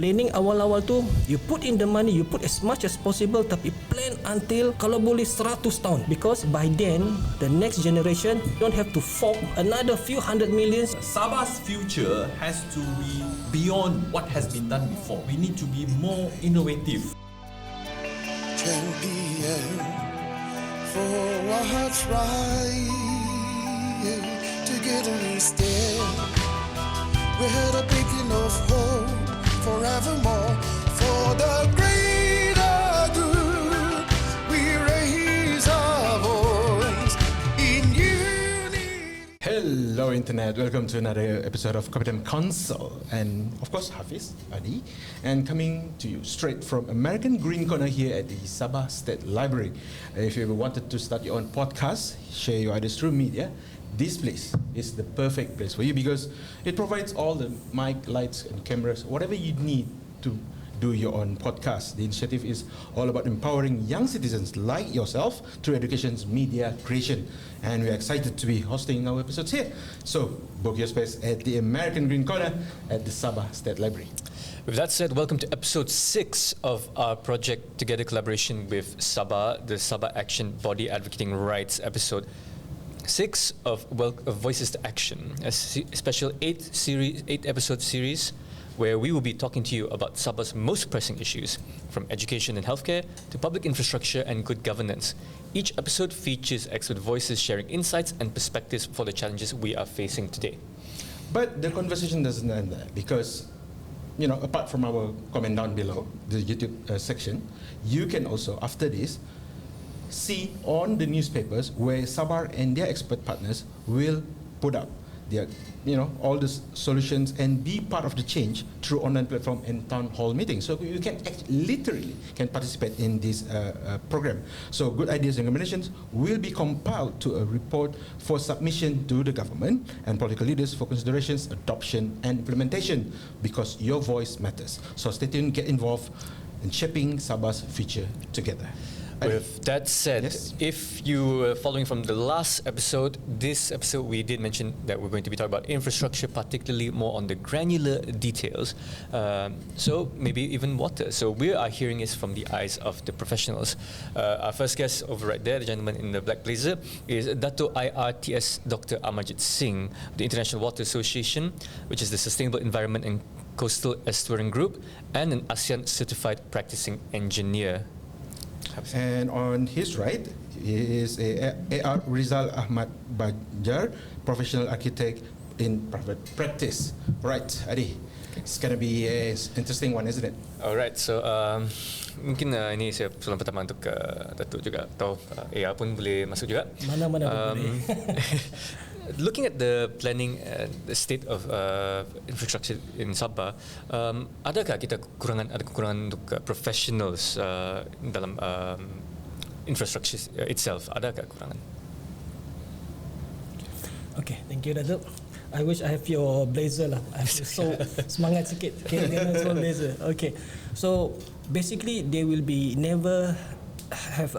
Planning awal-awal tu, you put in the money, you put as much as possible, tapi plan until kalau boleh 100 tahun. Because by then, the next generation don't have to fork another few hundred millions. Sabah's future has to be beyond what has been done before. We need to be more innovative. Champion for what's right, together we stand. We had a beacon of hope forevermore, for the greater good we raise our voice in unity. Hello Internet, welcome to another episode of Environment and Council, and of course Hafiz, Adi, and coming to you straight from American Green Corner here at the Sabah State Library. If you ever wanted to start your own podcast, share your ideas through media, this place is the perfect place for you because it provides all the mic, lights and cameras, whatever you need to do your own podcast. The initiative is all about empowering young citizens like yourself through education's media creation. And we're excited to be hosting our episodes here. So book your space at the American Green Corner at the Sabah State Library. With that said, welcome to episode 6 of our project together collaboration with Sabah, the Sabah Action Body Advocating Rights episode 6 of Voices to Action, a special 8-episode series where we will be talking to you about Sabah's most pressing issues, from education and healthcare to public infrastructure and good governance. Each episode features expert voices sharing insights and perspectives for the challenges we are facing today. But the conversation doesn't end there because, you know, apart from our comment down below, the YouTube section, you can also, after this, see on the newspapers where Sabah and their expert partners will put up their, all the solutions and be part of the change through online platform and town hall meetings. So you can literally participate in this program. So good ideas and recommendations will be compiled to a report for submission to the government and political leaders for considerations, adoption and implementation, because your voice matters. So stay tuned, get involved in shaping Sabah's future together. With that said, yes. If you were following from the last episode, this episode we did mention that we're going to be talking about infrastructure, particularly more on the granular details, so maybe even water. So we are hearing this from the eyes of the professionals. Our first guest over right there, the gentleman in the black blazer, is Datuk Ir.Ts.Dr. Amarjit Singh, the International Water Association, which is the Sustainable Environment and Coastal Estuarine Group, and an ASEAN certified practicing engineer. And on his right is A.R. Rizal Ahmad Banjar, professional architect in private practice. Right, Adi, it's going to be an interesting one, isn't it? Alright, so mungkin ini saya soalan pertama untuk Datuk juga, atau A.R. pun boleh masuk juga. Mana-mana boleh. Looking at the planning and the state of infrastructure in Sabah, adakah kita ada kekurangan untuk professionals dalam infrastructure itself? Adakah kekurangan? Okay, thank you, Datuk. I wish I have your blazer lah. I'm so semangat sikit. Okay, so blazer. Okay, so basically they will be never have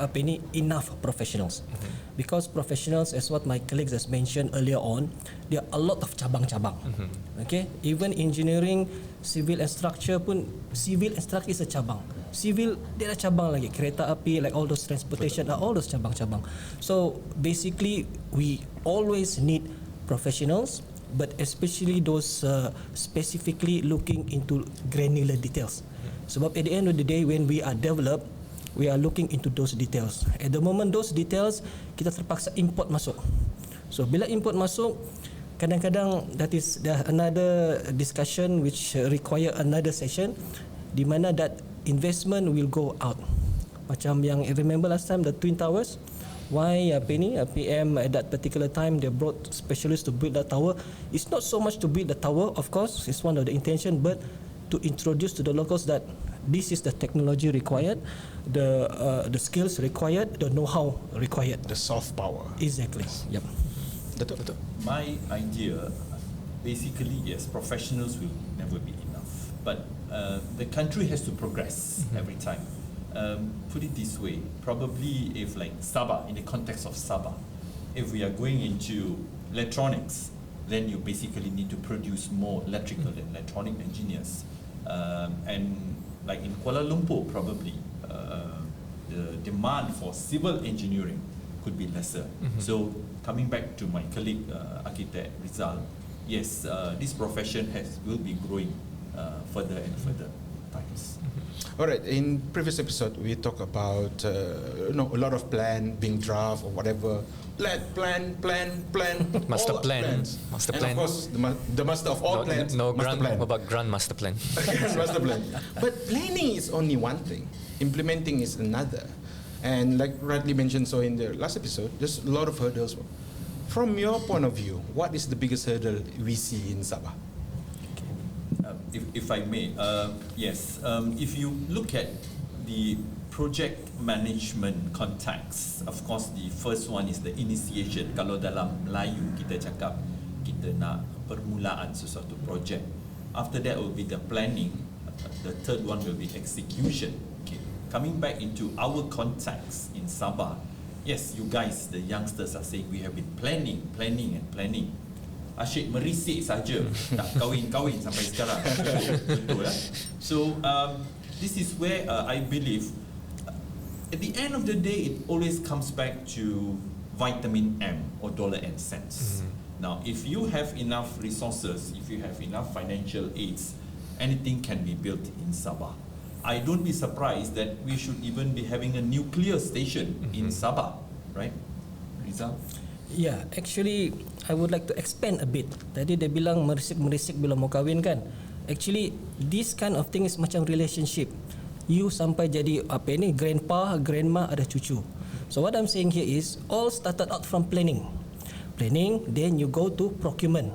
enough professionals. Mm-hmm. Because professionals, as what my colleagues has mentioned earlier on, there are a lot of cabang-cabang. Mm-hmm. Okay, even engineering, civil and structure pun, civil and structure is a cabang. Civil, there are cabang lagi, kereta api, like all those transportation, are all those cabang-cabang. So basically, we always need professionals, but especially those specifically looking into granular details. Mm-hmm. Sebab at the end of the day, when we are developed, we are looking into those details. At the moment, those details kita terpaksa import masuk. So bila import masuk, kadang-kadang that is another discussion which require another session, di mana that investment will go out. Macam yang remember last time the Twin Towers, why PM at that particular time they brought specialists to build that tower. It's not so much to build the tower, of course, it's one of the intention, but to introduce to the locals that this is the technology required, the skills required, the know-how required, the soft power. Exactly. Yep. Datuk. My idea, basically, yes, professionals will never be enough, but the country has to progress every time. Put it this way, probably if like Sabah, in the context of Sabah, if we are going into electronics, then you basically need to produce more electrical and electronic engineers. And like in Kuala Lumpur, probably the demand for civil engineering could be lesser. So coming back to my colleague, architect Rizal, yes, this profession will be growing further and further times. All right. In previous episode, we talk about a lot of plan being draft or whatever. Plan. Master all plan. plans. Master and plan. of course, the master of all plans. No master grand. plan. What about grand master plan? Master plan. But planning is only one thing. Implementing is another. And like rightly mentioned, so in the last episode, there's a lot of hurdles. From your point of view, what is the biggest hurdle we see in Sabah? If I may, yes. If you look at the project management context, of course, the first one is the initiation. Kalau dalam Melayu kita cakap kita nak permulaan sesuatu projek. After that will be the planning. The third one will be execution. Okay. Coming back into our context in Sabah, yes, you guys, the youngsters are saying we have been planning. Asyik merisik saja, tak kahwin sampai sekarang. Betul lah. So this is where I believe at the end of the day it always comes back to vitamin M or dollar and cents. Now if you have enough resources, if you have enough financial aids, anything can be built in Sabah. I don't be surprised that we should even be having a nuclear station in Sabah, right? Rizal? Yeah, actually I would like to expand a bit. Tadi dia bilang merisik bila mau kahwin kan. Actually this kind of thing is macam relationship. You sampai jadi grandpa, grandma, ada cucu. So what I'm saying here is all started out from planning, then you go to procurement,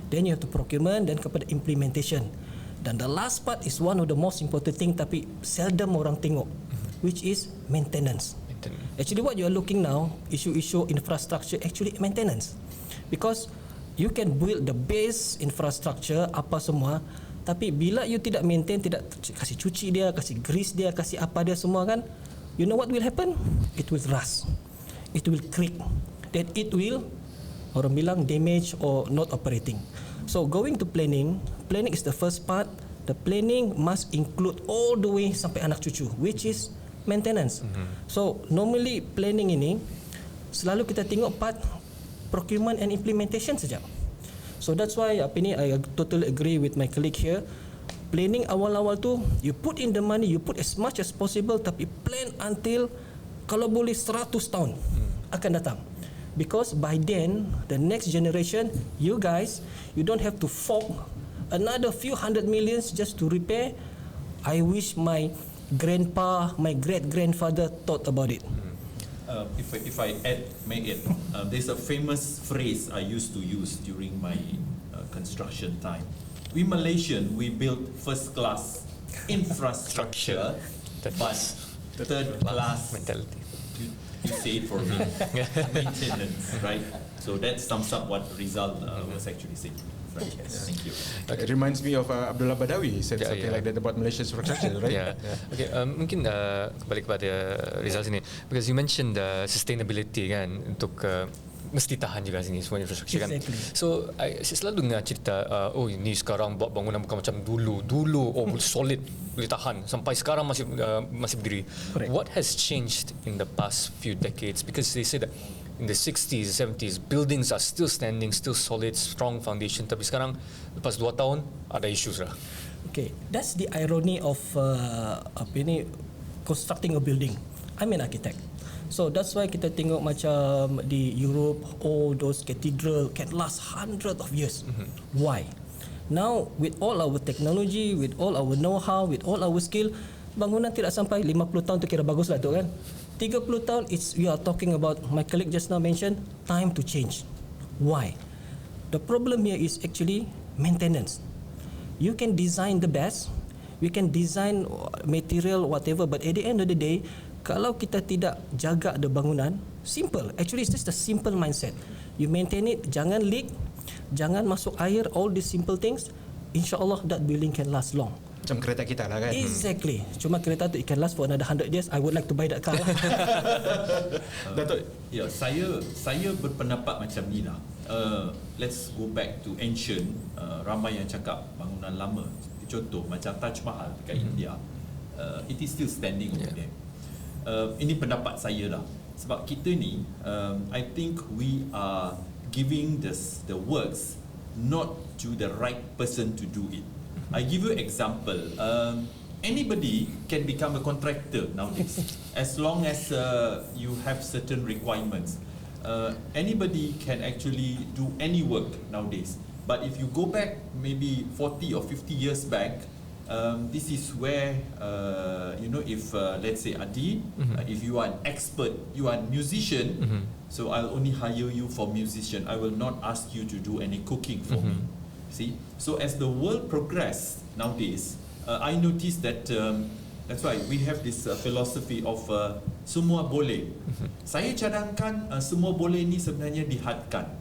then you have to procurement, then kepada implementation. Dan the last part is one of the most important thing tapi seldom orang tengok, which is maintenance. Actually what you are looking now, issue infrastructure, actually maintenance. Because you can build the base infrastructure apa semua, tapi bila you tidak maintain, tidak kasih cuci dia, kasih grease dia, kasih apa dia semua kan, you know what will happen? It will rust, it will creak, then it will, orang bilang damage or not operating. So going to planning is the first part. The planning must include all the way sampai anak cucu, which is maintenance. So normally planning ini selalu kita tengok part procurement and implementation saja. So that's why I totally agree with my colleague here. Planning awal-awal tu you put in the money, you put as much as possible, tapi plan until kalau boleh 100 tahun akan datang. Because by then the next generation, you guys, you don't have to fork another few hundred millions just to repair. I wish my grandpa, my great-grandfather thought about it. If I may add, there's a famous phrase I used to use during my construction time. We Malaysian, we build first-class infrastructure, but third-class mentality. You say it for me, maintenance, right? So that sums up what Rizal was actually saying. Right. Yes. Thank you. It reminds me of Abdullah Badawi said something like that about Malaysia's infrastructure, right? Okay, mungkin kembali kepada Rizal sini, because you mentioned sustainability kan, untuk mesti tahan juga sini semua infrastructure kan. So saya selalu dengar cerita oh ini sekarang buat bangunan bukan macam dulu solid, boleh tahan sampai sekarang masih berdiri. Correct. What has changed in the past few decades? Because they say that in the 60s, 70s, buildings are still standing, still solid, strong foundation. Tapi sekarang lepas 2 tahun ada issues lah. Okay, that's the irony of constructing a building. I'm an architect. So that's why kita tengok macam di Europe, all those cathedral can last hundreds of years. Why? Now with all our technology, with all our know-how, with all our skill, bangunan tidak sampai 50 tahun tu kira bagus lah tu kan. 30 tahun, we are talking about, my colleague just now mentioned, time to change. Why? The problem here is actually maintenance. You can design the best, you can design material, whatever, but at the end of the day, kalau kita tidak jaga the bangunan, simple. Actually, it's just a simple mindset. You maintain it, jangan leak, jangan masuk air, all these simple things, insyaAllah that building can last long. Macam kereta kita lah kan. Exactly. Cuma kereta tu it can last for another 100 years. I would like to buy that car. Datuk, ya, saya berpendapat macam ni lah. Let's go back to ancient. Ramai yang cakap bangunan lama contoh macam Taj Mahal dekat India, it is still standing over there. Ini pendapat saya lah. Sebab kita ni, I think we are giving the works not to the right person to do it. I give you example. Anybody can become a contractor nowadays, as long as you have certain requirements. Anybody can actually do any work nowadays. But if you go back maybe 40 or 50 years back, this is where if let's say Adi, if you are an expert, you are a musician, so I'll only hire you for musician. I will not ask you to do any cooking for me. See, so as the world progress nowadays, I noticed that that's why we have this philosophy of semua boleh. Saya cadangkan semua boleh ni sebenarnya dihadkan.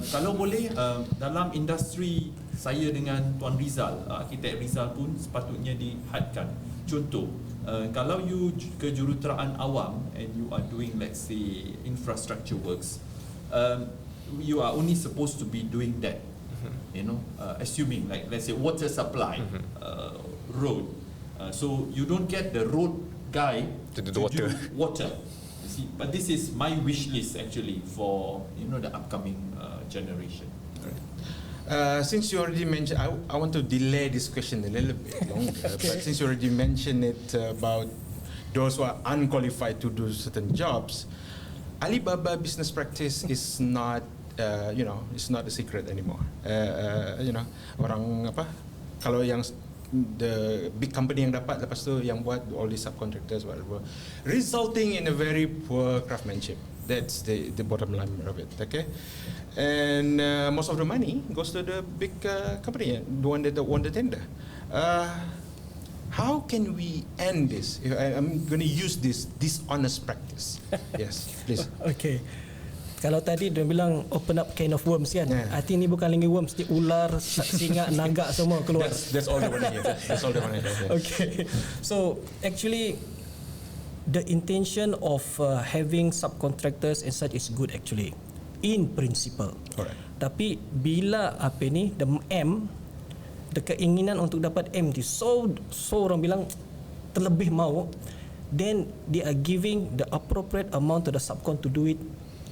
Kalau boleh dalam industri saya dengan Tuan Rizal, arkitek Rizal pun sepatutnya dihadkan. Contoh, kalau you ke juruteraan awam and you are doing let's say infrastructure works, you are only supposed to be doing that. Assuming like let's say water supply, road. So you don't get the road guy to do water. You see, but this is my wish list actually for the upcoming generation. Since you already mentioned, I want to delay this question a little bit longer. But since you already mentioned it about those who are unqualified to do certain jobs, Alibaba business practice is not, it's not a secret anymore. Orang apa? Kalau yang the big company yang dapat, lepas tu yang buat all these subcontractors whatever, resulting in a very poor craftsmanship. That's the bottom line of it. Okay, and most of the money goes to the big company, the one that won the tender. How can we end this? I'm going to use this dishonest practice. Yes, please. Okay. Kalau tadi dia bilang open up can of worms kan, I think ni bukan lagi worms, ni ular, singa, naga semua keluar. That's all they want to hear. That's all they want to hear. Okay, so actually the intention of having subcontractors and such is good actually, in principle. Alright. Tapi bila the M, the keinginan untuk dapat M ni, so orang bilang terlebih mau, then they are giving the appropriate amount to the subcon to do it.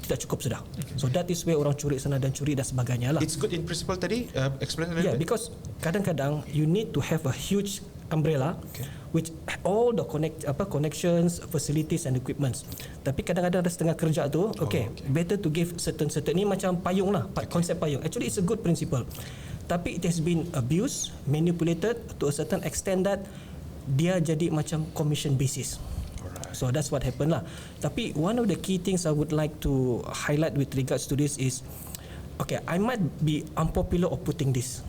Tidak cukup sudah. So that is where orang curi sana dan curi dan sebagainya lah. It's good in principle tadi. Explain a little bit. Because kadang-kadang you need to have a huge umbrella, which all the connections, facilities and equipments. Tapi kadang-kadang ada setengah kerja tu, better to give certain ni macam payung lah, konsep payung. Actually it's a good principle. Tapi it has been abused, manipulated to a certain extent that dia jadi macam commission basis. So that's what happened lah. Tapi one of the key things I would like to highlight with regards to this is, I might be unpopular of putting this.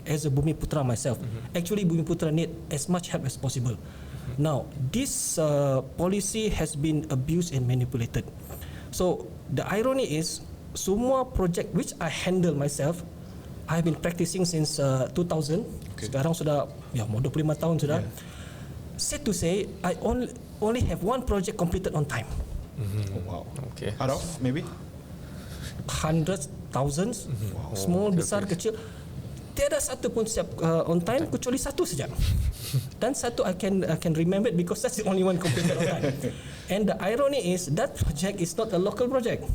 As a Bumiputra myself, actually Bumiputra need as much help as possible. Now, this policy has been abused and manipulated. So the irony is, semua project which I handle myself, I have been practicing since 2000. Sekarang sudah mau 25 tahun sudah. Sad to say, I only have one project completed on time. Wow. Okay. Out of maybe hundreds, thousands, small, besar, kecil. Tiada satu pun siap on time kecuali satu saja. Dan satu I can remember it because that's the only one completed on time. And the irony is that project is not a local project.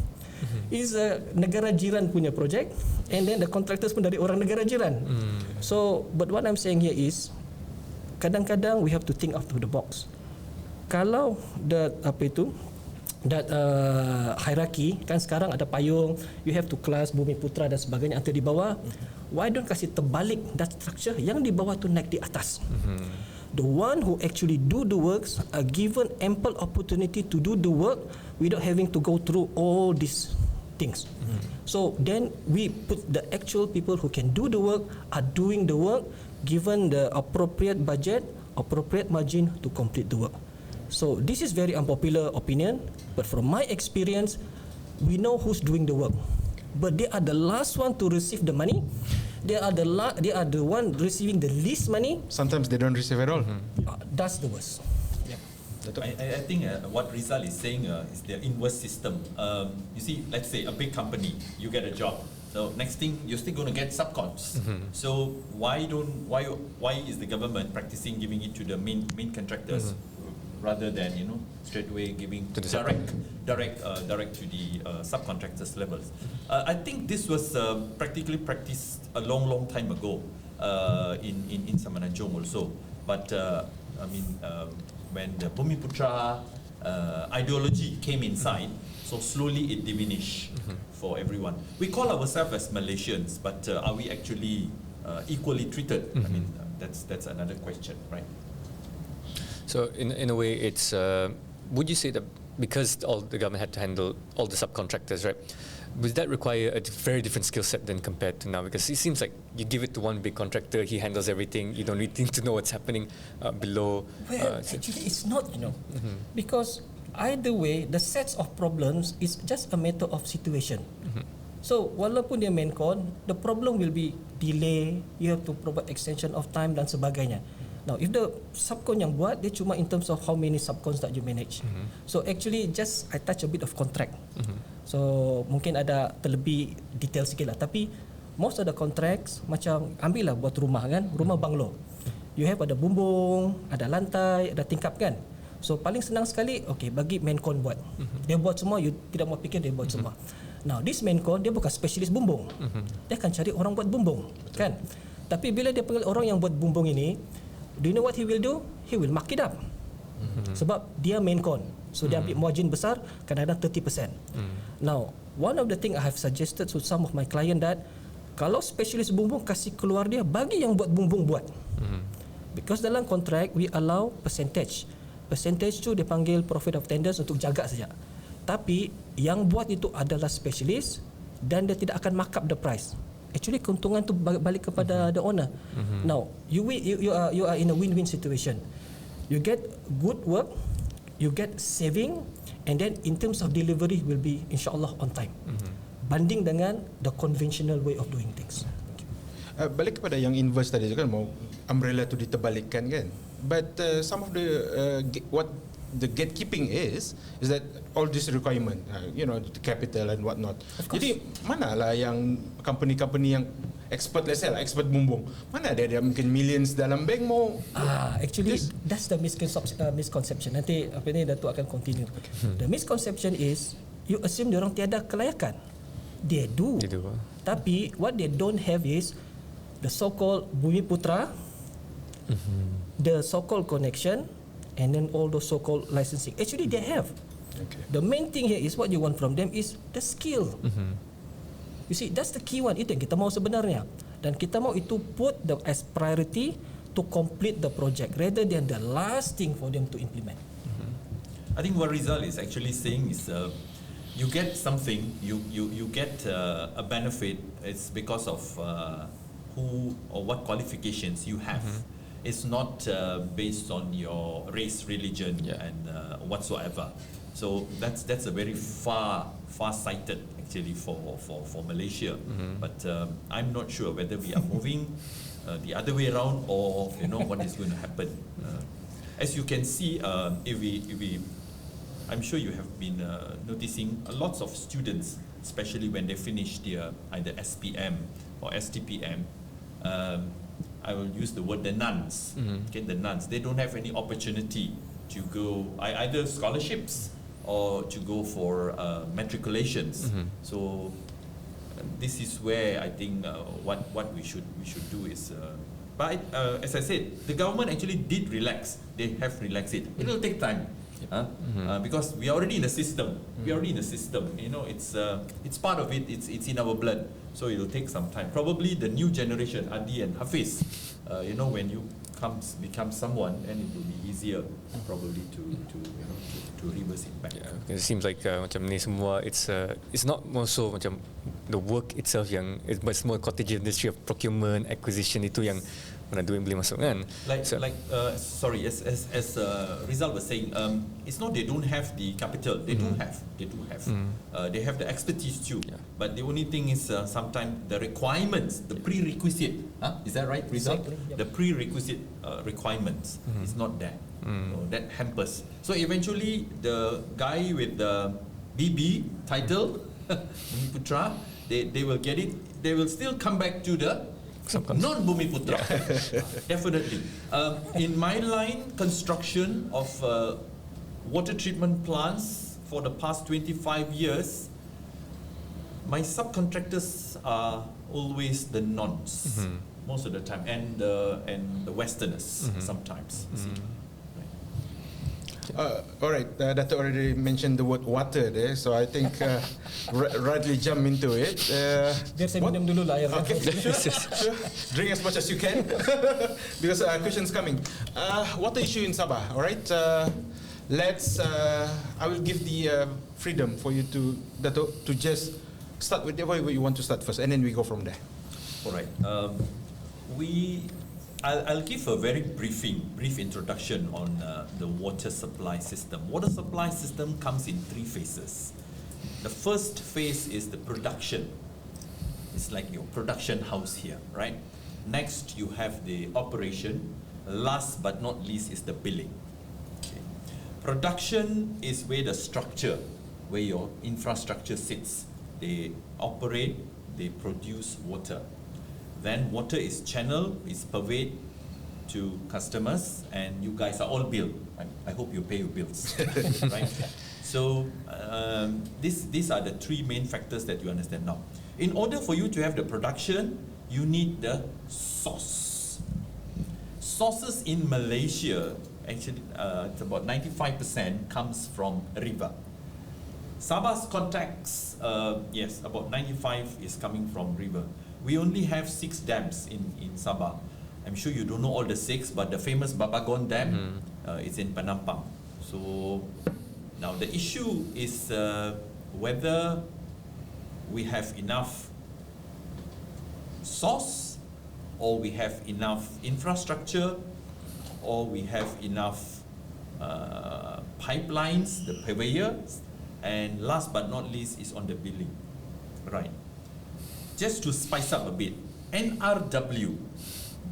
It's a negara jiran punya project, and then the contractors pun dari orang negara jiran. So, but what I'm saying here is, kadang-kadang we have to think out of the box. Kalau hierarchy kan sekarang ada payung, you have to class Bumiputra dan sebagainya atau di bawah. Why don't kasih terbalik that structure, yang di bawah tu naik di atas. The one who actually do the works are given ample opportunity to do the work without having to go through all these things. So then we put the actual people who can do the work are doing the work, given the appropriate budget, appropriate margin to complete the work. So this is very unpopular opinion, but from my experience, we know who's doing the work. But they are the last one to receive the money. They are the one receiving the least money. Sometimes they don't receive at all. That's the worst. I think what Rizal is saying is the inverse system. You see, let's say a big company, you get a job. So next thing, you're still going to get subcons. So why is the government practicing giving it to the main contractors rather than straight away giving To the direct to the subcontractors levels? I think this was practically practiced a long time ago in Semenanjung also. But when the Bumiputra ideology came inside, so slowly it diminished for everyone. We call ourselves as Malaysians, but are we actually equally treated? I mean, that's another question, right? So in a way, it's would you say that because all the government had to handle all the subcontractors, right? Would that require a very different skill set than compared to now? Because it seems like you give it to one big contractor, he handles everything. You don't really need to know what's happening below. Well, actually, it's not, because either way, the sets of problems is just a matter of situation. So, walaupun dia main con, the problem will be delay, you have to provide extension of time dan sebagainya. Now, if the subcon yang buat, dia cuma in terms of how many subcons that you manage. So, actually, just I touch a bit of contract. So, mungkin ada terlebih detail sikit lah. Tapi, most of the contracts, macam ambil lah buat rumah kan, rumah banglo. You have ada bumbung, ada lantai, ada tingkap kan. So, paling senang sekali, okay, bagi main-con buat. Dia buat semua, you tidak mau fikir dia buat semua. Now, this main-con, dia bukan spesialis bumbung. Dia akan cari orang buat bumbung, kan? Tapi bila dia panggil orang yang buat bumbung ini, do you know what he will do? He will mark it up. Sebab dia main-con. So, dia ambil margin besar, kadang-kadang 30%. Now, one of the thing I have suggested to some of my client that, kalau spesialis bumbung kasih keluar dia, bagi yang buat bumbung buat. Because dalam kontrak, we allow percentage. Percentage tu dia panggil profit of tenders untuk jaga saja. Tapi yang buat itu adalah spesialis dan dia tidak akan mark up the price. Actually keuntungan tu balik kepada the owner. Now you are in a win-win situation. You get good work, you get saving, and then in terms of delivery will be insyaAllah on time. Banding dengan the conventional way of doing things. Balik kepada yang inverse tadi kan, mau umbrella tu diterbalikkan kan. But some of the what the gatekeeping is that all this requirement, the capital and whatnot. Jadi mana lah yang company yang expert, let's say lah, expert bumbung, mana ada mungkin millions dalam bank mau? Actually that's the misconception. Nanti apa ni Datuk akan continue. The misconception is you assume dia orang tiada kelayakan. They do. Tapi what they don't have is the so-called Bumiputra, the so-called connection, and then all those so-called licensing. Actually, they have. The main thing here is what you want from them is the skill. You see, that's the key one. Itu yang kita mau sebenarnya. Dan kita mau itu put as priority to complete the project rather than the last thing for them to implement. I think what Rizal is actually saying is you get something, you get a benefit. It's because of who or what qualifications you have. It's not based on your race, religion, and whatsoever. So that's a very far-sighted actually for Malaysia. But I'm not sure whether we are moving the other way around or what is going to happen. As you can see, if we I'm sure you have been noticing lots of students, especially when they finish their either SPM or STPM. I will use the word the nuns. Okay, the nuns. They don't have any opportunity to go either scholarships or to go for matriculations. So this is where I think what we should do is. But as I said, the government actually did relax. They have relaxed it. It will take time. Because we are already in the system. We are already in the system. It's part of it. It's in our blood. So it will take some time. Probably the new generation, Adi and Hafiz, when you become someone, and it will be easier probably to reverse it back. It seems like macam ni semua it's not more so macam the work itself yang it's more cottage industry of procurement, acquisition itu yang mana duit boleh masuk kan. Sorry, as Rizal was saying, it's not they don't have the capital. They do have. They have the expertise too. But the only thing is sometimes the requirements, the prerequisite. Is that right, Rizal? Exactly, yep. The prerequisite requirements is not there. So that hampers. So eventually, the guy with the BB title, Putra, they will get it. They will still come back to the non-Bumiputra. Definitely. In my line, construction of water treatment plants for the past 25 years, my subcontractors are always the nons most of the time, and the Westerners sometimes. You see. All right, Datuk already mentioned the word water there, so I think rightly jump into it. Biar saya minum dulu lah air. Okay, sure. Drink as much as you can because questions coming. Water issue in Sabah. All right, let's. I will give the freedom for you to Datuk to just start with whatever you want to start first, and then we go from there. All right. I'll give a very brief introduction on the water supply system. Water supply system comes in 3 phases. The first phase is the production. It's like your production house here, right? Next, you have the operation. Last but not least is the billing. Okay. Production is where the structure, where your infrastructure sits. They operate, they produce water. Then water is channeled, is purveyed to customers, and you guys are all billed. I hope you pay your bills, right? So these are the 3 main factors that you understand now. In order for you to have the production, you need the source. Sources in Malaysia, actually, it's about 95% comes from river. Sabah's contacts, yes, about 95 is coming from river. We only have 6 dams in Sabah. I'm sure you don't know all the 6, but the famous Babagon Dam is in Penampang. So now the issue is whether we have enough source, or we have enough infrastructure, or we have enough pipelines, the purveyors, and last but not least is on the billing. Right. Just to spice up a bit, NRW,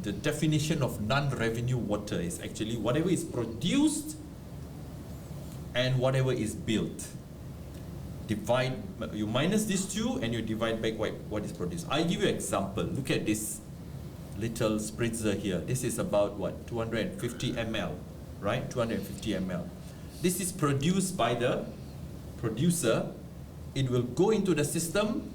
the definition of non-revenue water is actually whatever is produced and whatever is built. You minus these 2 and you divide back what is produced. I give you an example. Look at this little spritzer here. This is about 250 ml, right? 250 ml. This is produced by the producer. It will go into the system.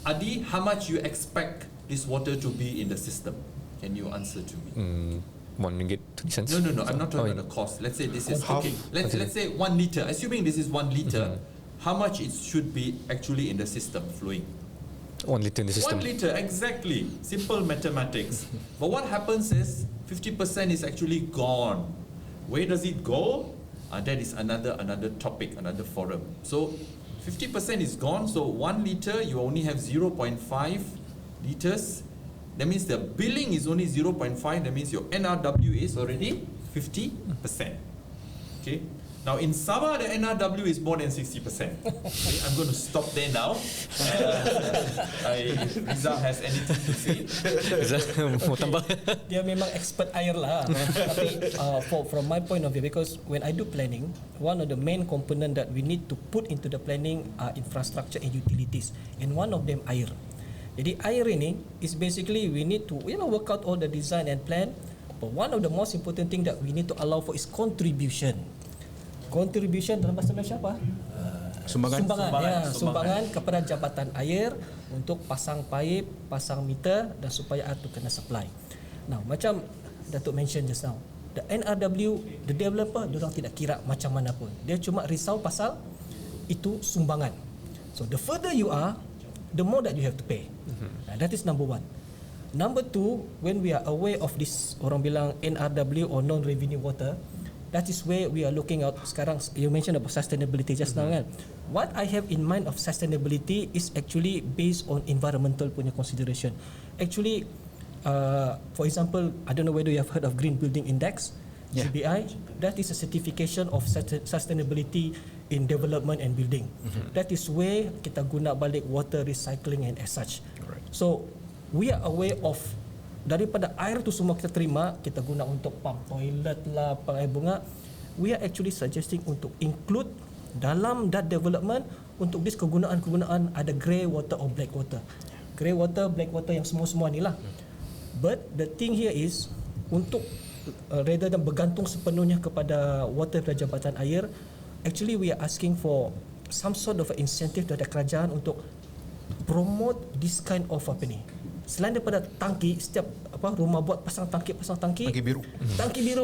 Adi, how much you expect this water to be in the system? Can you answer to me? RM1.20. No. I'm not talking about the cost. Let's say this is okay. Let's say 1 liter. Assuming this is 1 liter, how much it should be actually in the system flowing? 1 liter in the system. 1 liter, exactly. Simple mathematics. But what happens is 50% is actually gone. Where does it go? That is another topic, another forum. So 50% is gone, so 1 liter you only have 0.5 liters. That means the billing is only 0.5. That means your NRW is already 50%. Okay. Now in Sabah, the NRW is more than 60%. Okay, I'm going to stop there now. Rizal has anything to say? Mau tambah? Dia memang expert air lah. Tapi from my point of view, because when I do planning, one of the main component that we need to put into the planning are infrastructure and utilities, and one of them air. Jadi air ini is basically we need to work out all the design and plan, but one of the most important thing that we need to allow for is contribution. Contribution dalam bahasa Malaysia apa? Sumbangan kepada jabatan air untuk pasang pipe, pasang meter dan supaya air tu kena supply. Now, macam Datuk mention just now, the NRW, the developer, diorang tidak kira macam mana pun. Dia cuma risau pasal itu sumbangan. So the further you are, the more that you have to pay. That is number 1. Number 2, when we are aware of this, orang bilang NRW or non-revenue water, that is where we are looking out. Sekarang you mentioned about sustainability just now kan. What I have in mind of sustainability is actually based on environmental punya consideration. Actually, for example, I don't know whether you have heard of Green Building Index, GBI. That is a certification of sustainability in development and building. That is where kita guna balik water recycling and as such. So we are aware of daripada air tu semua kita terima, kita guna untuk pump toilet lah, pump air bunga. We are actually suggesting untuk include dalam that development untuk this kegunaan ada grey water or black water. Grey water, black water yang semua ni lah. But the thing here is untuk rather than bergantung sepenuhnya kepada water dari jabatan air, actually we are asking for some sort of incentive dari kerajaan untuk promote this kind of selain daripada tangki, setiap rumah buat pasang tangki Tangki biru,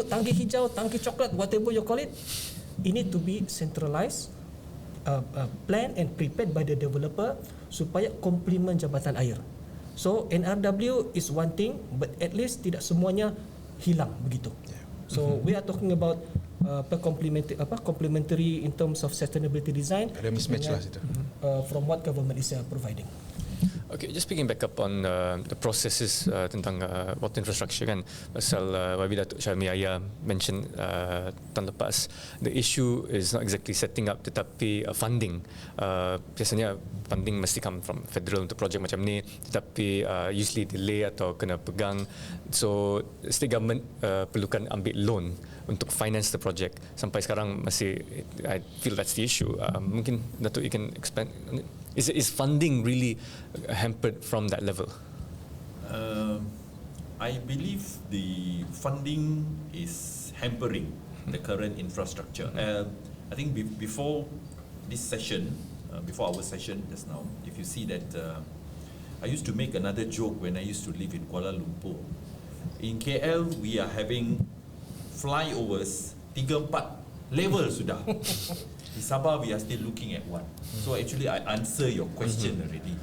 tangki hijau, tangki coklat, whatever you call it need to be centralized, planned and prepared by the developer supaya complement jabatan air. So NRW is one thing, but at least tidak semuanya hilang begitu. So we are talking about complementary in terms of sustainability design. Ada mismatch lah situ. From what government is providing. Okay, just picking back up on the processes tentang water infrastructure kan, pasal Wabi Datuk Syahmi Ayah mention tahun lepas, the issue is not exactly setting up tetapi funding. Biasanya funding mesti come from federal untuk projek macam ni, tetapi usually delay atau kena pegang. So state government perlukan ambil loan untuk finance the project. Sampai sekarang masih, I feel that's the issue. Mungkin Datuk, you can expand on it. Is funding really hampered from that level? I believe the funding is hampering the current infrastructure. I think before this session, before our session just now, if you see that I used to make another joke when I used to live in Kuala Lumpur. In KL, we are having flyovers 3-4 level sudah. Di Sabah, we are still looking at one. So actually, I answer your question already.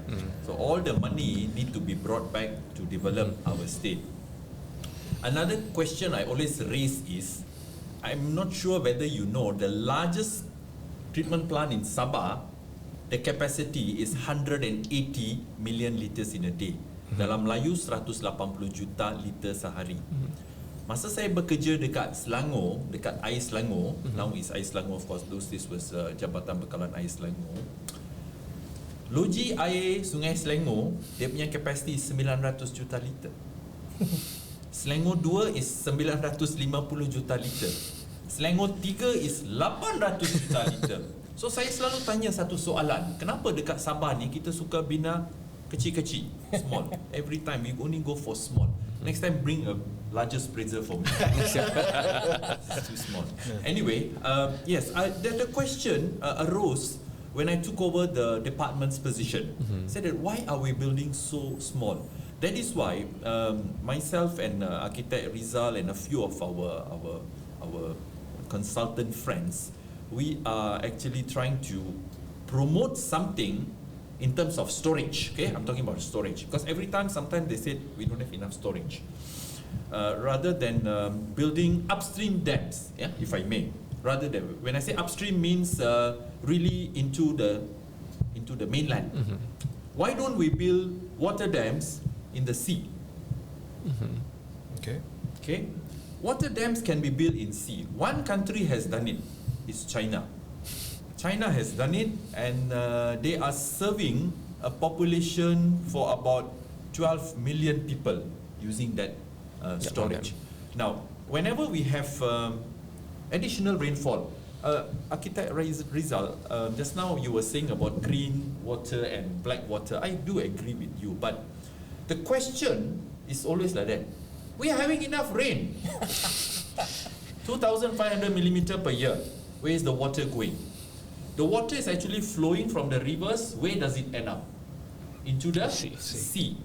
So all the money need to be brought back to develop our state. Another question I always raise is, I'm not sure whether you know, the largest treatment plant in Sabah, the capacity is 180 million litres in a day. Dalam Melayu, 180 juta liter sehari. Masa saya bekerja dekat Selangor, dekat Air Selangor, now is Air Selangor, of course, those days was Jabatan Bekalan Air Selangor. Loji air Sungai Selangor, dia punya kapasiti 900 juta liter. Selangor 2 is 950 juta liter. Selangor 3 is 800 juta liter. So saya selalu tanya satu soalan, kenapa dekat Sabah ni kita suka bina kecil-kecil, small. Every time we only go for small. Next time bring a larger spritzer for me. It's too small. Anyway, yes, the question arose when I took over the department's position. Said that why are we building so small? That is why myself and Architect Rizal and a few of our consultant friends, we are actually trying to promote something in terms of storage. Okay, I'm talking about storage because every time, sometimes they said we don't have enough storage. Rather than building upstream dams, yeah, if I may. Rather than, when I say upstream, means really into the mainland. Why don't we build water dams in the sea? Okay, water dams can be built in sea. One country has done it. It's China. China has done it, and they are serving a population for about 12 million people using that storage. Now, whenever we have additional rainfall, Architect Rizal, just now you were saying about green water and black water. I do agree with you, but the question is always like that. We are having enough rain. 2,500 millimeter per year. Where is the water going? The water is actually flowing from the rivers. Where does it end up? Into the sea.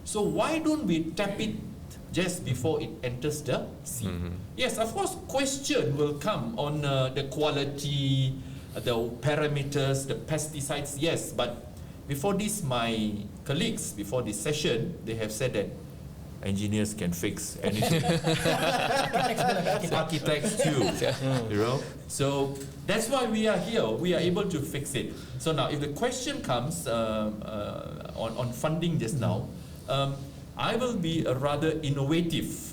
So why don't we tap it just before it enters the sea? Yes, of course, question will come on the quality, the parameters, the pesticides, yes. But before this, my colleagues, before this session, they have said that engineers can fix anything. Architects too, you know. So that's why we are here. We are able to fix it. So now, if the question comes on funding just now, I will be a rather innovative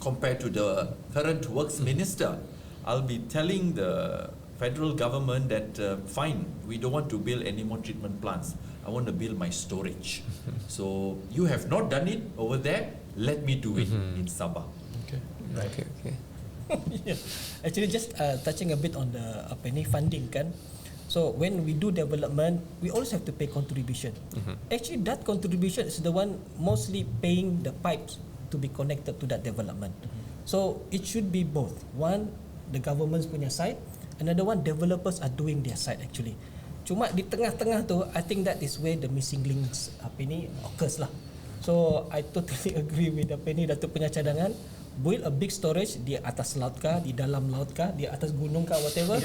compared to the current works minister. I'll be telling the federal government that fine, we don't want to build any more treatment plants. I want to build my storage. So you have not done it over there. Let me do it in Sabah. Okay. Right. Okay. Yeah. Actually, just touching a bit on the funding kan. So when we do development, we always have to pay contribution. Actually, that contribution is the one mostly paying the pipes to be connected to that development. So it should be both. One, the government's punya side. Another one, developers are doing their side actually. Cuma di tengah-tengah tu, I think that is where the missing links occurs lah. So I totally agree with Datuk punya cadangan. Build a big storage di atas laut kah, di dalam laut kah, di atas gunung kah, whatever.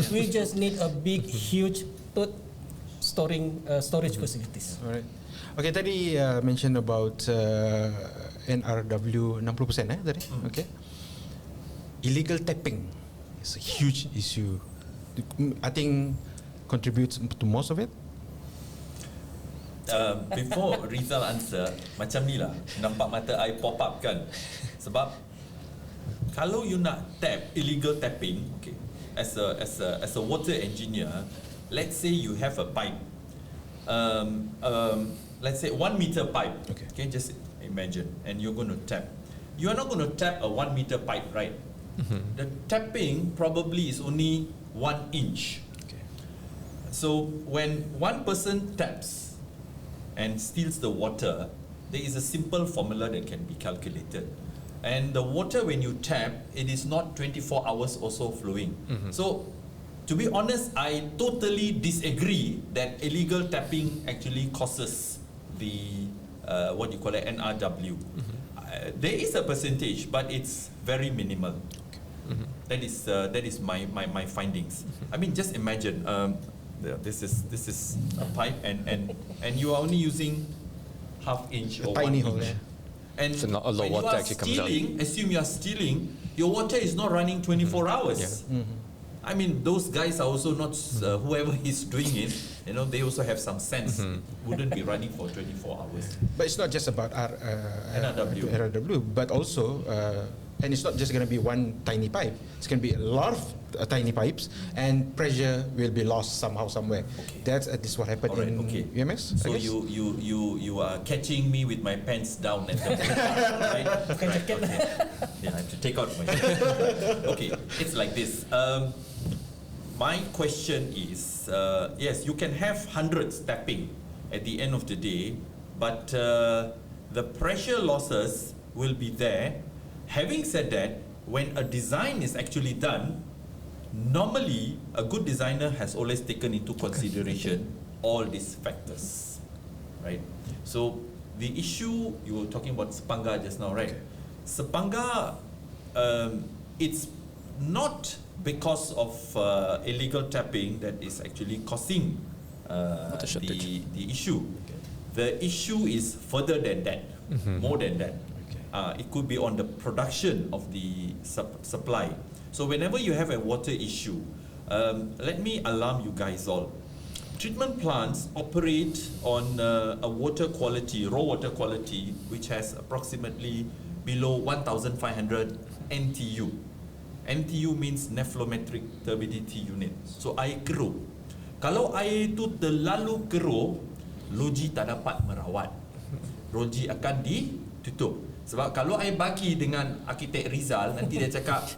We just need a big, huge storage facilities. Alright. Okay, tadi mention about NRW 60% tadi. Okay. Illegal tapping is a huge issue. I think contributes to most of it. Before Rizal answer, macam ni lah, nampak mata I pop up kan. Sebab kalau you nak tap illegal tapping, okay, as a water engineer, let's say you have a pipe, let's say 1 meter pipe, okay, just imagine, and you're going to tap. You are not going to tap a 1 meter pipe, right? The tapping probably is only 1 inch. Okay. So when one person taps and steals the water, there is a simple formula that can be calculated. And the water when you tap, it is not 24 hours also flowing. So to be honest, I totally disagree that illegal tapping actually causes the what you call it, NRW. There is a percentage, but it's very minimal. That is my findings. I mean, just imagine this is a pipe and you are only using half inch or 1 tiny inch. hole, yeah. And So not a lot when of water you are actually comes out. stealing, assume you are stealing, your water is not running 24 hours. Yeah. I mean, those guys are also not, whoever is doing it, you know, they also have some sense. It wouldn't be running for 24 hours. But it's not just about NRW, but also, and it's not just going to be one tiny pipe. It's going to be a lot of tiny pipes, and pressure will be lost somehow, somewhere. Okay. That's at least what happened Alright, in okay. UMS. So I guess. you are catching me with my pants down at the right? Right, okay. Yeah, I have to take out my okay, it's like this. My question is, yes, you can have hundreds tapping at the end of the day, but the pressure losses will be there. Having said that, when a design is actually done, normally a good designer has always taken into consideration all these factors, right? So the issue you were talking about Sepangga just now, right? Sepangga, it's not because of illegal tapping that is actually causing the issue. The issue is further than that, more than that. It could be on the production of the supply. So whenever you have a water issue, let me alarm you guys all. Treatment plants operate on a water quality, raw water quality, which has approximately below 1,500 NTU. NTU means nephelometric turbidity unit. So air keruh. Kalau air itu terlalu keruh, loji tak dapat merawat. Loji akan ditutup. Sebab kalau I bagi dengan arkitek Rizal, nanti dia cakap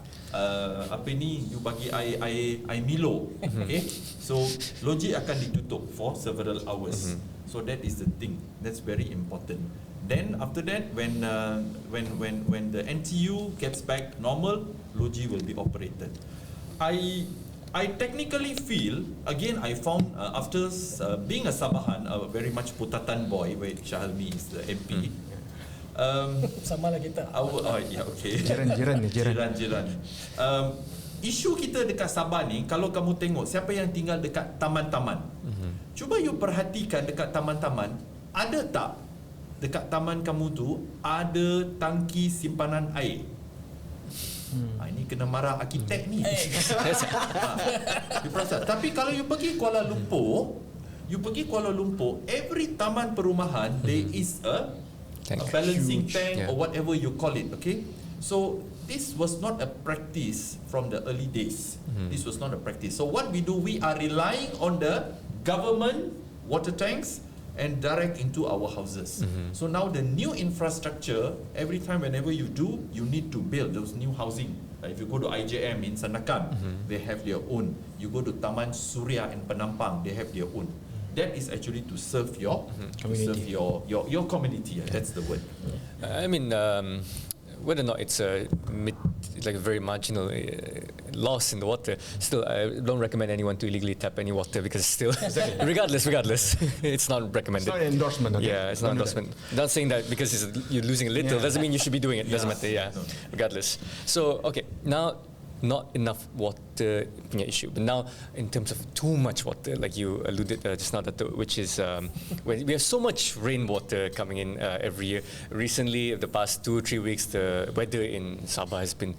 you bagi air Milo, okay? So loji akan ditutup for several hours. So that is the thing. That's very important. Then after that, when the NTU gets back normal, loji will be operated. I technically feel, again, I found after being a Sabahan, a very much Putatan boy, where Syahalmi is the MP. Sama lah kita. Okay. Jiran. Isu kita dekat Sabah ni, kalau kamu tengok siapa yang tinggal dekat taman-taman, cuba you perhatikan dekat taman-taman, ada tak dekat taman kamu tu ada tangki simpanan air? Ini kena marah arkitek ni. You perasan. Tapi kalau you pergi Kuala Lumpur, every taman perumahan there is a balancing tank or whatever you call it, okay? So this was not a practice from the early days. This was not a practice. So what we do, we are relying on the government water tanks and direct into our houses. So now the new infrastructure, every time whenever you do, you need to build those new housing If you go to IJM in Sandakan, they have their own. You go to Taman Surya in Penampang, they have their own. That is actually to serve your Community. your community. That's the word. I mean, whether or not it's like a very marginal loss in the water, still I don't recommend anyone to illegally tap any water because still, regardless, it's not recommended. It's not an endorsement. Okay? Yeah, it's not endorsement. Not saying that because you're losing a little doesn't mean you should be doing it. Doesn't matter. Yeah, regardless. So okay, now not enough water punya issue, but now in terms of too much water, like you alluded just now, Datuk, which is when we have so much rainwater coming in every year. Recently, the past 2-3 weeks, the weather in Sabah has been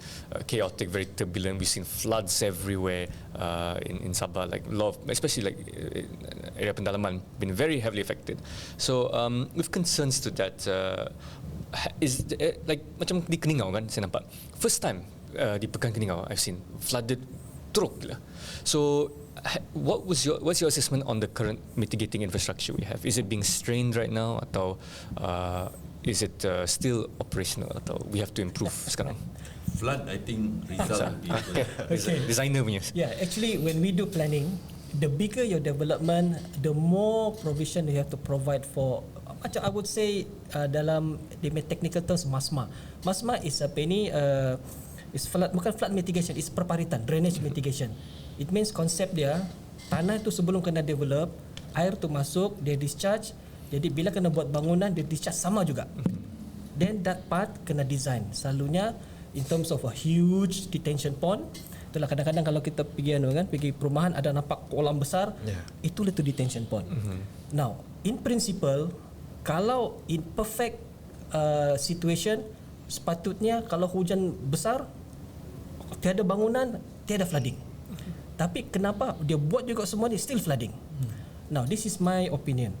chaotic, very turbulent. We've seen floods everywhere in Sabah, like a lot of, especially like area Pendalaman, been very heavily affected. So with concerns to that, is like macam di Keningau kan, saya nampak first time. Di Pekan Keningau, I've seen flooded teruk gila. So, what's your assessment on the current mitigating infrastructure we have? Is it being strained right now, atau is it still operational, atau we have to improve sekarang? Flood, I think Rizal will be Okay. Designer punya. Yeah, actually, when we do planning, the bigger your development, the more provision you have to provide for. Macam I would say dalam technical terms, MASMA. MASMA is apa ni? Is flood, bukan flood mitigation, is perparitan, drainage mitigation. It means konsep dia, tanah tu sebelum kena develop, air tu masuk, dia discharge, jadi bila kena buat bangunan, dia discharge sama juga. Then that part kena design. Selalunya in terms of a huge detention pond, itulah kadang-kadang kalau kita pergi perumahan ada nampak kolam besar, itulah tu detention pond. Now, in principle, kalau in perfect situation, sepatutnya kalau hujan besar, tiada bangunan, tiada flooding. Tapi kenapa dia buat juga semua ni still flooding? Now this is my opinion.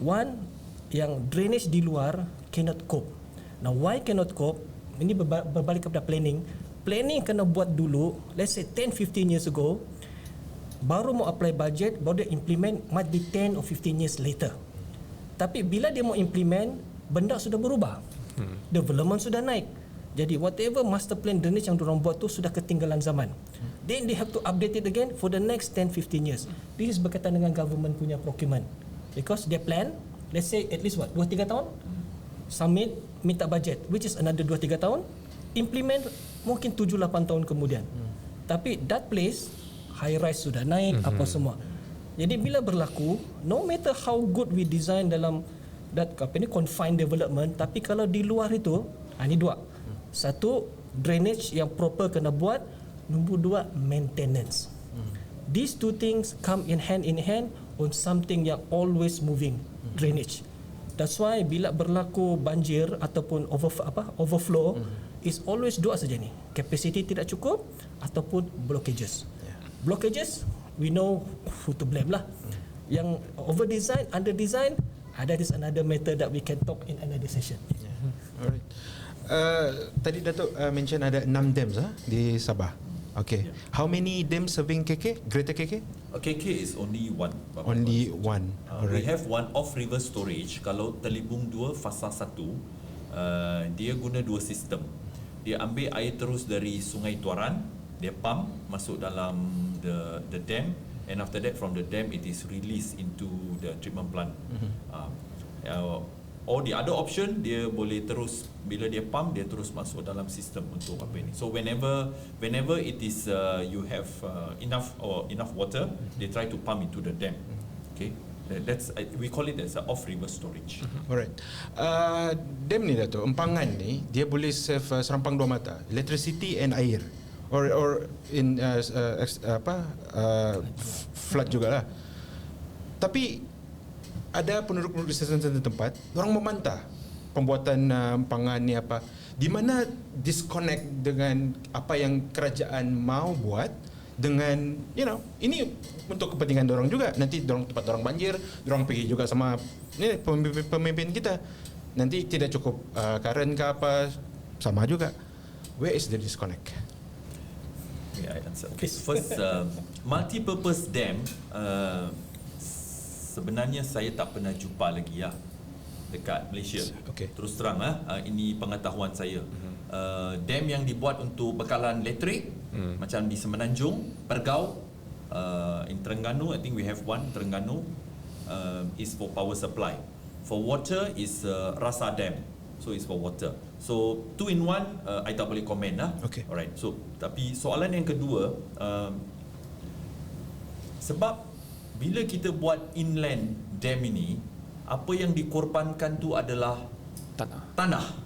One, yang drainage di luar cannot cope. Now why cannot cope? Ini berbalik kepada planning. Planning kena buat dulu, let's say 10-15 years ago, baru mau apply budget, baru dia implement, might be 10 or 15 years later. Tapi bila dia mau implement, benda sudah berubah. Development sudah naik. Jadi whatever master plan drainage yang diorang buat tu sudah ketinggalan zaman. Then they have to update it again for the next 10-15 years. This is berkaitan dengan government punya procurement. Because their plan, let's say at least 2-3 tahun, submit, minta budget, which is another 2-3 tahun, implement mungkin 7-8 tahun kemudian. Tapi that place, high rise sudah naik, apa semua. Jadi bila berlaku, no matter how good we design dalam that confined development, tapi kalau di luar itu, ini dua. Satu, drainage yang proper kena buat. Nombor dua, maintenance. These two things come in hand on something yang always moving, drainage. That's why bila berlaku banjir ataupun overflow, is always dua saja ni. Capacity tidak cukup ataupun blockages. Blockages, we know who to blame lah. Yang over design, under design, that is another matter that we can talk in another session. Alright. Tadi Datuk mention ada 6 dams di Sabah. Okay. How many dams serving KK? Greater KK? KK is only one. Only one. We have one off-river storage. Kalau Telibung 2 fasa 1, dia guna dua sistem. Dia ambil air terus dari Sungai Tuaran, dia pump masuk dalam the dam, and after that from the dam it is released into the treatment plant. Or the other option, dia boleh terus, bila dia pump, dia terus masuk dalam sistem untuk apa ini. So whenever it is you have enough water, they try to pump into the dam. Okay, that's we call it as a off-river storage. Alright. Dam ni Datuk, empangan ni dia boleh serve serampang dua mata, electricity and air, or in flood jugalah. Tapi ada penduduk-penduduk di sesuatu tempat, orang memantah pembuatan empangan ni apa, di mana disconnect dengan apa yang kerajaan mau buat dengan, ini untuk kepentingan dorang juga. Nanti dorang tempat dorang banjir, dorang pergi juga sama ni pemimpin kita. Nanti tidak cukup current ke apa, sama juga. Where is the disconnect? I answer. Okay, first, multi-purpose dam. Sebenarnya saya tak pernah jumpa lagi dekat Malaysia. Okay. Terus terang ini pengetahuan saya. dam yang dibuat untuk bekalan elektrik, macam di Semenanjung, Pergau, in Terengganu, I think we have one, Terengganu, is for power supply. For water is Rasa Dam, so it's for water. So 2 in 1, I tak boleh komen lah. Okay. Alright. So tapi soalan yang kedua, sebab bila kita buat inland dam ini, apa yang dikorbankan tu adalah tanah.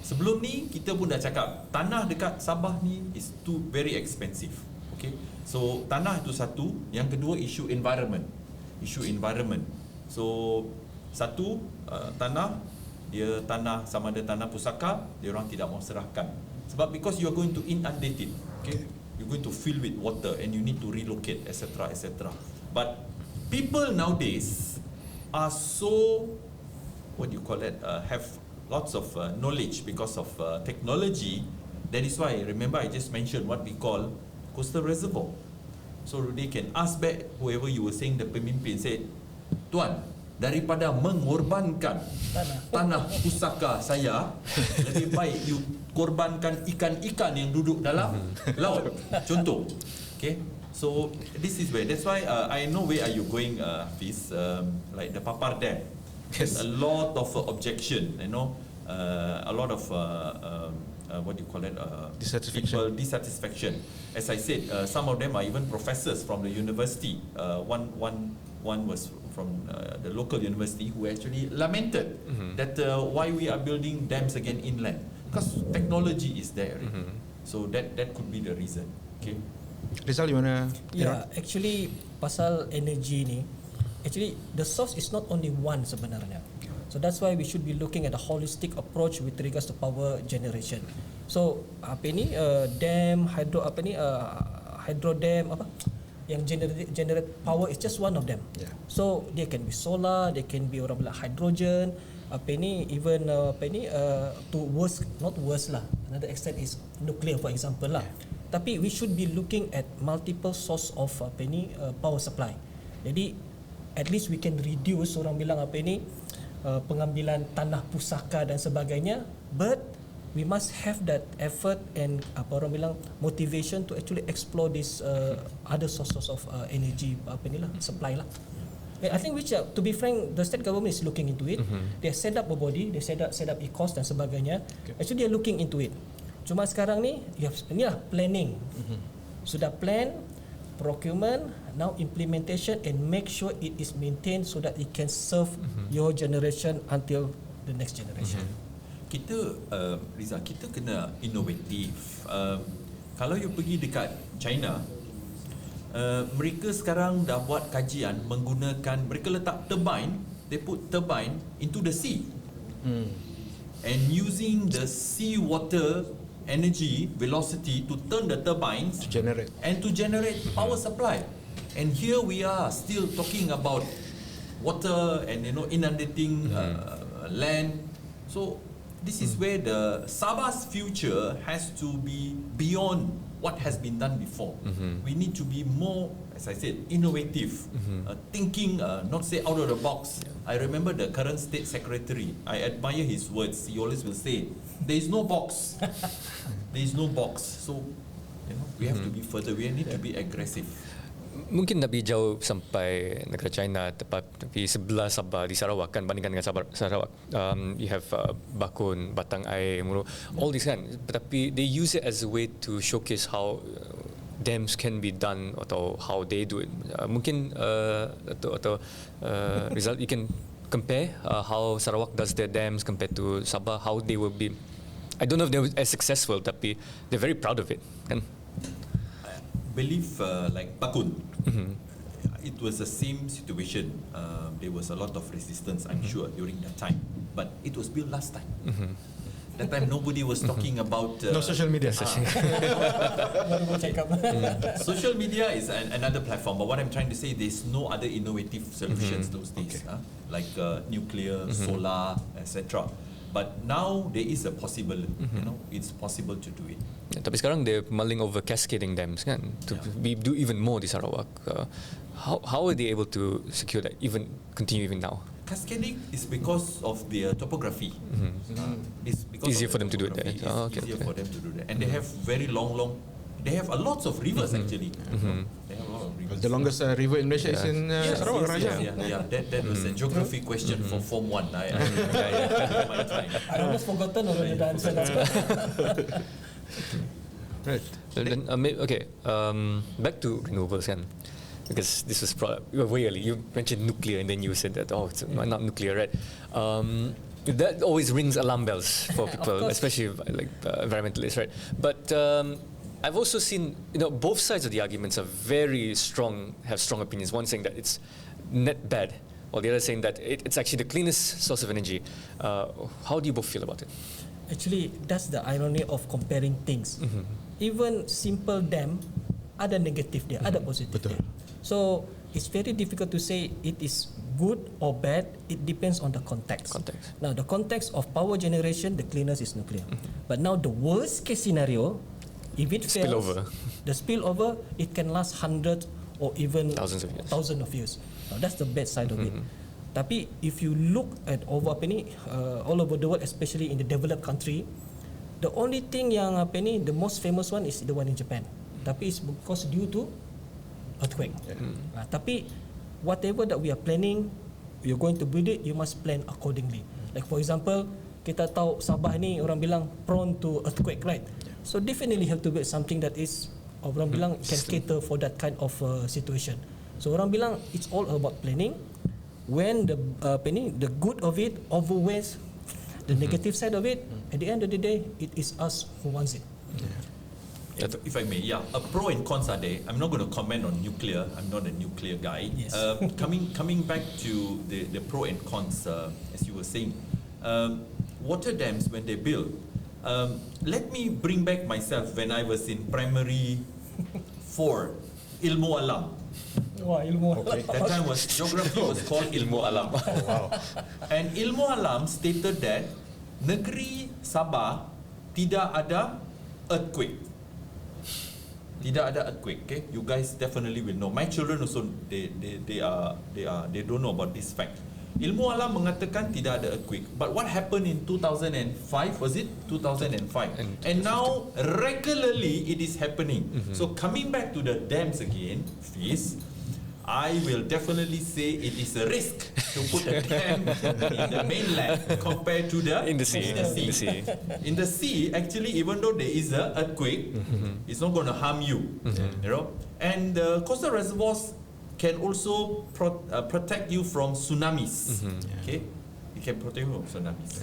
Sebelum ni kita pun dah cakap tanah dekat Sabah ni is too very expensive. Okay. So tanah itu satu, yang kedua isu environment. So satu, tanah, dia tanah sama ada tanah pusaka, dia orang tidak mau serahkan. Sebab because you are going to inundate it, okay? You're going to fill with water and you need to relocate, etc., etc. But people nowadays are so, what do you call it, have lots of knowledge because of technology. That is why, remember I just mentioned what we call coastal reservoir. So they can ask back whoever you were saying the pemimpin said, Tuan, daripada mengorbankan tanah pusaka saya, lebih baik you korbankan ikan-ikan yang duduk dalam laut. Contoh. Okay. So this is where, that's why I know where are you going, Hafiz, like the Papar Dam. There's a lot of objection, you know, a lot of what do you call it? Dissatisfaction. As I said, some of them are even professors from the university. One was from the local university who actually lamented that why we are building dams again inland, because technology is there. So that could be the reason. Okay. Rizal, you wanna? Yeah, actually pasal energy ni, actually the source is not only one sebenarnya. So that's why we should be looking at a holistic approach with regards to power generation. So apa ni dam, hydro dam apa yang generate power is just one of them. Yeah. So they can be solar, they can be orang bilang hydrogen, even to not worse lah. Another extent is nuclear for example lah. Yeah. Tapi we should be looking at multiple source of power supply. Jadi at least we can reduce orang bilang pengambilan tanah pusaka dan sebagainya, but we must have that effort and motivation to actually explore this other sources of energy supply lah. And I think which to be frank, the state government is looking into it. They set up a body, they set up ECOS dan sebagainya. Okay. Actually they are looking into it. Cuma sekarang ni inilah planning. Sudah plan, procurement, now implementation, and make sure it is maintained so that it can serve your generation until the next generation. Kita Rizal, kita kena inovatif. Kalau you pergi dekat China, mereka sekarang dah buat kajian menggunakan, mereka letak turbine, they put turbine into the sea, and using the sea water energy velocity to turn the turbines to generate power supply. And here we are still talking about water and inundating land. So this is where the Sabah's future has to be beyond what has been done before. We need to be more, as I said, innovative, thinking, not say out of the box. I remember the current state secretary, I admire his words. He always will say, there is no box. There is no box. So we have to be further, we need to be aggressive. Mungkin tak pergi jauh sampai negara China, tapi sebelah Sabah di Sarawak kan, bandingkan dengan Sarawak, you have bakun, batang air, all this kan, tapi they use it as a way to showcase how dams can be done atau how they do it. Mungkin atau Rizal, you can compare how Sarawak does their dams compared to Sabah, how they will be. I don't know if they're as successful, tapi they're very proud of it kan. Believe like bakun, it was the same situation. There was a lot of resistance, I'm sure, during that time. But it was built last time. That time nobody was talking about no social media. Social media is another platform. But what I'm trying to say, there's no other innovative solutions those days, like nuclear, solar, etc. But now there is a possible, it's possible to do it. Ya, tapi sekarang dia mulling over cascading dams kan, to do even more di Sarawak. How are they able to secure that, continue even now? Cascading is because of their topography. It's because Easier of for the them to do it there. topography. It's Okay, easier okay. for them to do that, and they have very long. They have a lots of rivers actually. They have a lot of rivers. The longest river in Malaysia is in Sarawak, Raja. That was a geography question for Form 1. I my time. I almost forgotten already the answer. Right. Then, back to renewables kan. Because this was way early. You mentioned nuclear and then you said that, it's not nuclear, right? That always rings alarm bells for people, especially like environmentalists, right? But I've also seen, both sides of the arguments are very strong, have strong opinions. One saying that it's net bad, while the other saying that it's actually the cleanest source of energy. How do you both feel about it? Actually, that's the irony of comparing things. Even simple dam, ada negative dia, ada positif dia. So it's very difficult to say it is good or bad. It depends on the context. Now, the context of power generation, the cleanest is nuclear. But now the worst case scenario, if it fails, the spillover, it can last hundreds or even thousands of years. Now, that's the bad side of it. Tapi if you look at all over the world, especially in the developed country, the only thing yang the most famous one is the one in Japan. Tapi it's because due to earthquake. Tapi whatever that we are planning, you're going to build it, you must plan accordingly. Like for example, kita tahu Sabah ni orang bilang prone to earthquake, right? So definitely have to build something that is orang bilang can cater for that kind of situation. So orang bilang it's all about planning. When the good of it outweighs the negative side of it, at the end of the day, it is us who wants it. If I may, a pro and cons are there. I'm not going to comment on nuclear. I'm not a nuclear guy. Yes. Coming back to the pro and cons, as you were saying, water dams when they build. Let me bring back myself when I was in primary 4, ilmu alam. Wah, ilmu alam. That time geography was called ilmu alam. And ilmu alam stated that negeri Sabah tidak ada earthquake. Tidak ada earthquake. Okay, you guys definitely will know. My children also they don't know about this fact. Ilmu alam mengatakan tidak ada earthquake. But what happened in 2005? Was it 2005? And now regularly it is happening. So coming back to the dams again, Fiz, I will definitely say it is a risk to put a dam in the mainland compared to in the sea. In the sea, actually, even though there is an earthquake, it's not going to harm you. And the coastal reservoirs can also protect you from tsunamis. Okay, it can protect you from tsunamis.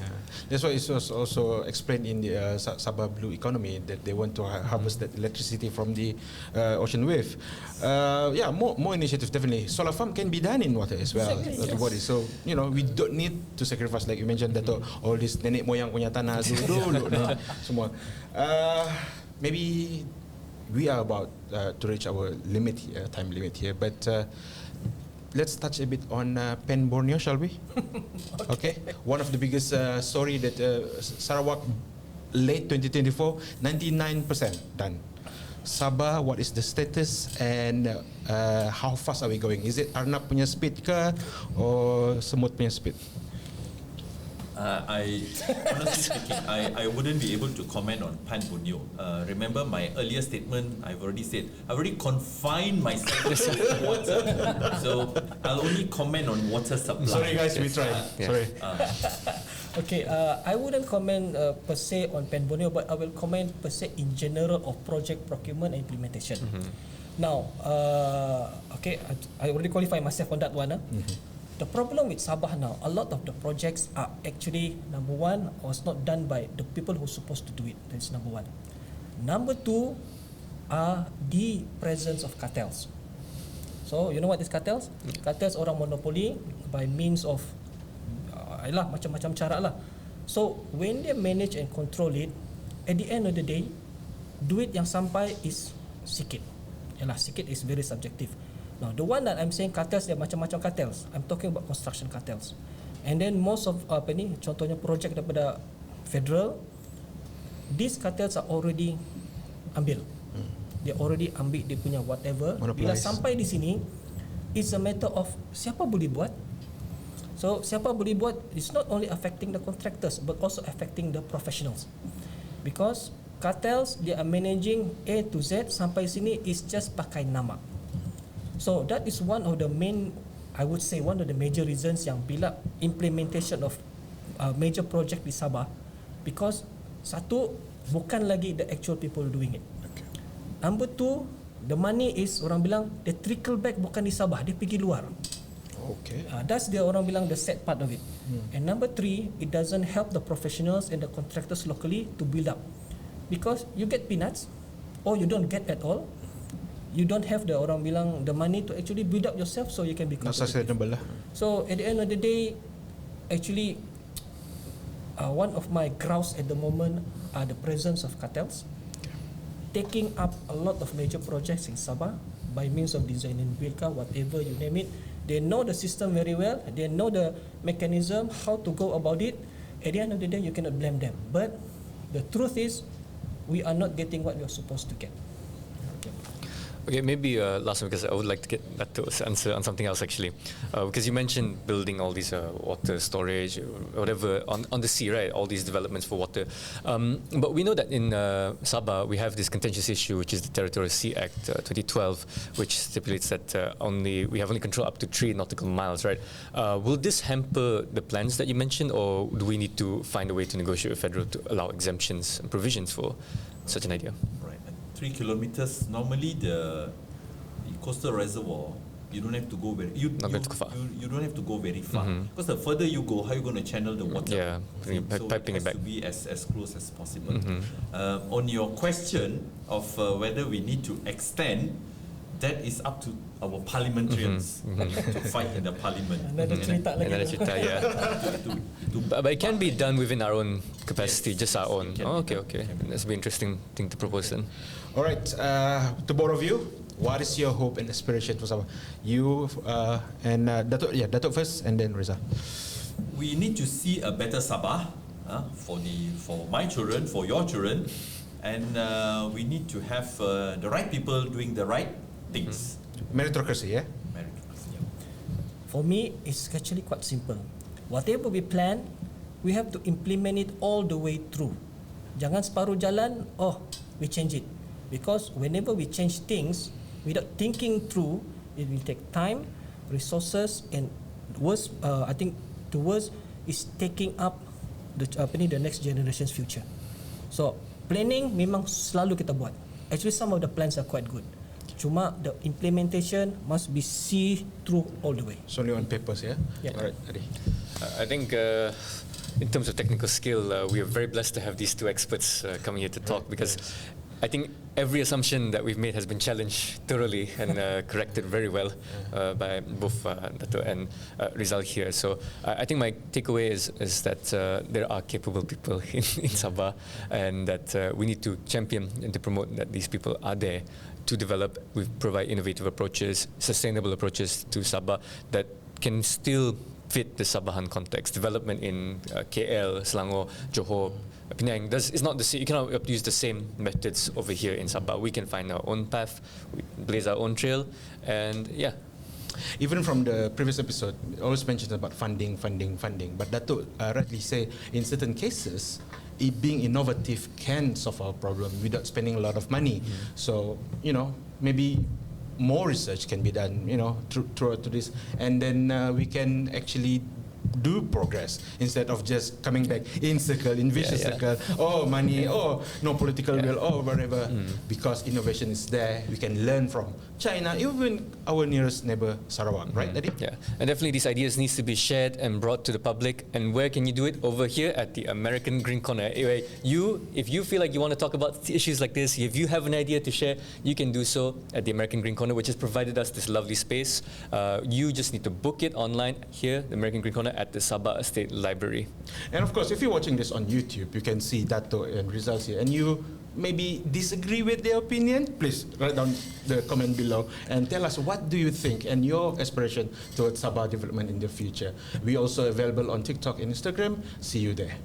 That's why it was also explained in the Sabah Blue Economy that they want to harvest that electricity from the ocean wave. More initiatives definitely. Solar farm can be done in water as well. Exactly, yes. So we don't need to sacrifice, like you mentioned, that all this nenek moyang punya tanah dulu semua. Maybe we are about to reach our time limit here, but let's touch a bit on Pen Borneo, shall we? Okay. One of the biggest story that Sarawak late 2024, 99% done. Sabah, what is the status and how fast are we going? Is it Arnab punya speed ke or Semut punya speed? Honestly speaking, I wouldn't be able to comment on Pan Borneo. Remember my earlier statement, I've already confined myself to water. So I'll only comment on water supply. Sorry guys, we tried. Sorry. Okay, I wouldn't comment per se on Pen Borneo, but I will comment per se in general of project procurement and implementation. Now, I already qualify myself on that one. The problem with Sabah now, a lot of the projects are actually, number one, was not done by the people who are supposed to do it. That's number one. Number two are the presence of cartels. So, you know what is cartels? Cartels orang monopoli by means of macam-macam cara lah. So, when they manage and control it, at the end of the day, duit yang sampai is sikit. Sikit is very subjective. Now, the one that I'm saying cartels, dia macam-macam cartels. I'm talking about construction cartels. And then most of contohnya projek daripada federal, these cartels are already ambil. Dia already ambil dia punya whatever. Bila sampai di sini, it's a matter of siapa boleh buat. So siapa boleh buat, it's not only affecting the contractors but also affecting the professionals. Because cartels, they are managing A to Z, sampai sini is just pakai nama. So that is one of the main, I would say one of the major reasons yang bila implementation of major project di Sabah, because satu, bukan lagi the actual people doing it. Okay. Number two, the money is, orang bilang, the trickle back bukan di Sabah, dia pergi luar. Okay. That's the orang bilang the sad part of it. And number three, it doesn't help the professionals and the contractors locally to build up, because you get peanuts or you don't get at all. You don't have the orang bilang the money to actually build up yourself, so you can be competitive. Not sustainable lah. So at the end of the day, actually, one of my grouse at the moment are the presence of cartels taking up a lot of major projects in Sabah by means of design and build, whatever you name it. They know the system very well. They know the mechanism, how to go about it. At the end of the day, you cannot blame them. But the truth is, we are not getting what we are supposed to get. Okay, maybe last one, because I would like to get Datuk's answer on something else actually. Because you mentioned building all these water storage, or whatever, on the sea, right? All these developments for water. But we know that in Sabah, we have this contentious issue, which is the Territorial Sea Act 2012, which stipulates that we have only control up to 3 nautical miles, right? Will this hamper the plans that you mentioned, or do we need to find a way to negotiate with federal to allow exemptions and provisions for such an idea? 3 kilometers. Normally, the coastal reservoir, you don't have to go very. You don't have to go very far. Because the further you go, how are you going to channel the water? Yeah, so piping it back. To be as close as possible. On your question of whether we need to extend, that is up to our parliamentarians to fight in the parliament. Another cerita, yeah. But it can be done within our own capacity, Yes, just our own. Okay. That's an interesting thing to propose then. All right, to both of you, what is your hope and aspiration for Sabah? You and Datuk first, and then Rizal. We need to see a better Sabah for my children, for your children, and we need to have the right people doing the right things. Meritocracy, yeah? Meritocracy, yeah. For me, it's actually quite simple. Whatever we plan, we have to implement it all the way through. Jangan separuh jalan, we change it. Because whenever we change things, without thinking through, it will take time, resources, and worse, I think the worst is taking up the next generation's future. So, planning memang selalu kita buat. Actually, some of the plans are quite good. Cuma the implementation must be see through all the way. It's only on papers, yeah? Yeah. All right, Adi. I think in terms of technical skill, we are very blessed to have these two experts coming here to talk, because I think every assumption that we've made has been challenged thoroughly and corrected very well by both Dato' and Rizal here. So I think my takeaway is that there are capable people in Sabah, and that we need to champion and to promote that these people are there to develop, we provide innovative approaches, sustainable approaches to Sabah that can still fit the Sabahan context. Development in KL, Selangor, Johor, Penang, it's not the same. You cannot use the same methods over here in Sabah. We can find our own path, we blaze our own trail, and yeah. Even from the previous episode, always mentioned about funding. But Datuk rightly say, in certain cases, being innovative can solve our problem without spending a lot of money. So, maybe more research can be done, throughout to this, and then we can actually do progress instead of just coming back in vicious circle. Money, no political will, whatever. Because innovation is there, we can learn from China, even our nearest neighbor Sarawak, right, Daddy? Yeah, and definitely these ideas needs to be shared and brought to the public. And where can you do it? Over here at the American Green Corner. Anyway, if you feel like you want to talk about issues like this, if you have an idea to share, you can do so at the American Green Corner, which has provided us this lovely space. You just need to book it online here, the American Green Corner, at the Sabah State Library. And of course, if you're watching this on YouTube, you can see Dato' and Rizal here, and you maybe disagree with their opinion, please write down the comment below and tell us what do you think and your aspiration towards Sabah development in the future. We also available on TikTok and Instagram. See you there.